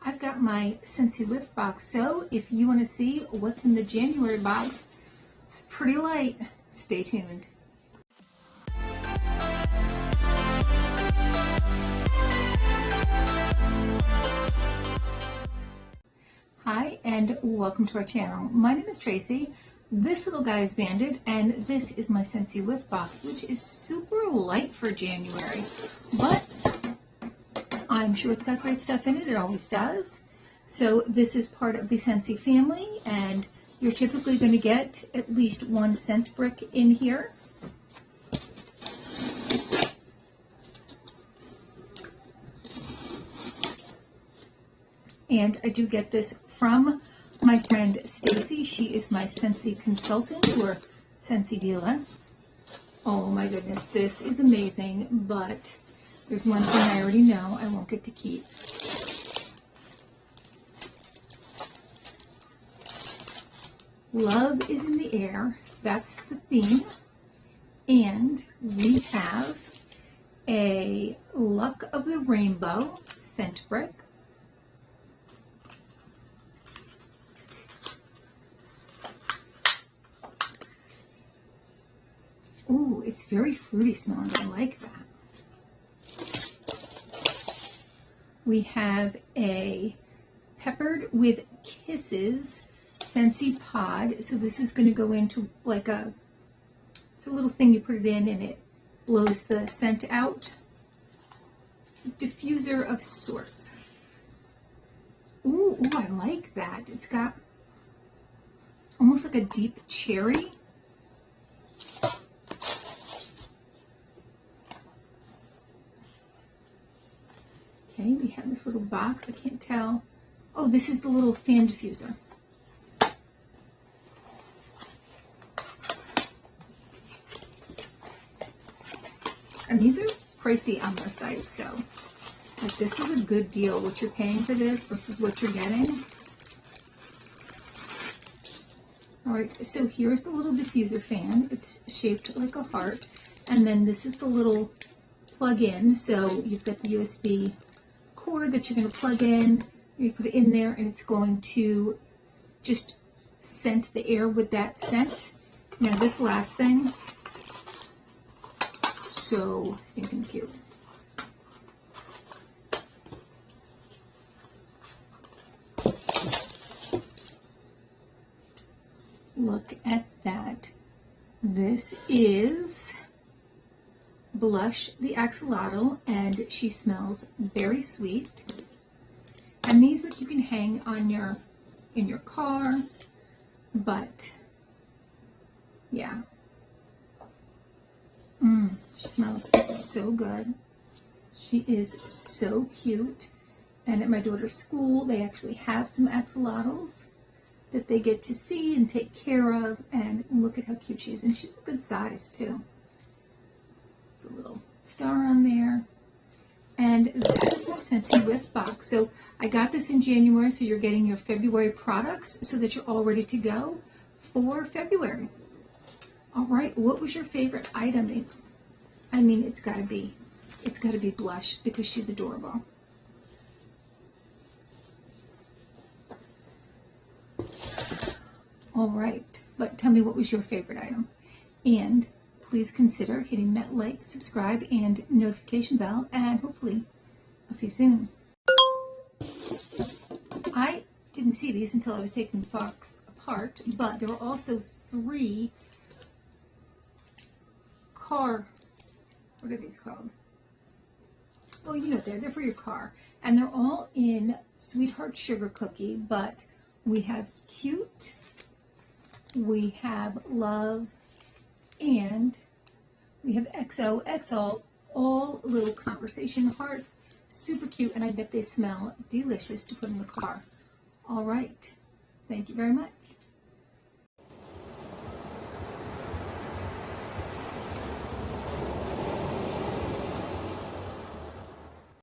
I've got my Scentsy Whiff Box, so if you want to see what's in the January box, it's pretty light. Stay tuned. Hi, and welcome to our channel. My name is Tracy. This little guy is Bandit, and this is my Scentsy Whiff Box, which is super light for January, but I'm sure it's got great stuff in it. It always does. So this is part of the Scentsy family, and you're typically going to get at least one scent brick in here. And I do get this from my friend Stacie. She is my Scentsy consultant or Scentsy dealer. Oh my goodness, this is amazing, but there's one thing I already know I won't get to keep. Love is in the air. That's the theme. And we have a Luck of the Rainbow scent brick. Ooh, it's very fruity smelling. I like that. We have a Peppered with Kisses Scentsy pod. So this is going to go into like it's a little thing you put it in and it blows the scent out. Diffuser of sorts. Ooh, I like that. It's got almost like a deep cherry. Okay, we have this little box. I can't tell. Oh, this is the little fan diffuser. And these are pricey on their site, so like this is a good deal. What you're paying for this versus what you're getting. All right, so here's the little diffuser fan. It's shaped like a heart, and then this is the little plug-in. So you've got the USB cord that you're going to plug in. You put it in there, and it's going to just scent the air with that scent. Now this last thing, so stinking cute. Look at that. This is Blush the Axolotl, and she smells very sweet. And these that you can hang on in your car, but yeah. She smells so good. She is so cute. And at my daughter's school, they actually have some axolotls that they get to see and take care of. And look at how cute she is. And she's a good size too. There's a little star on there. And that is my Scentsy Whiff Box. So I got this in January, so you're getting your February products so that you're all ready to go for February. All right, what was your favorite item? I mean, it's gotta be Blush because she's adorable. All right, but tell me, what was your favorite item? And please consider hitting that like, subscribe, and notification bell, and hopefully I'll see you soon. I didn't see these until I was taking the box apart, but there were also 3 what are these called? Oh, you know, they're for your car. And they're all in Sweetheart Sugar Cookie, but we have Cute, we have Love, and we have XOXO, all little conversation hearts. Super cute, and I bet they smell delicious to put in the car. All right. Thank you very much.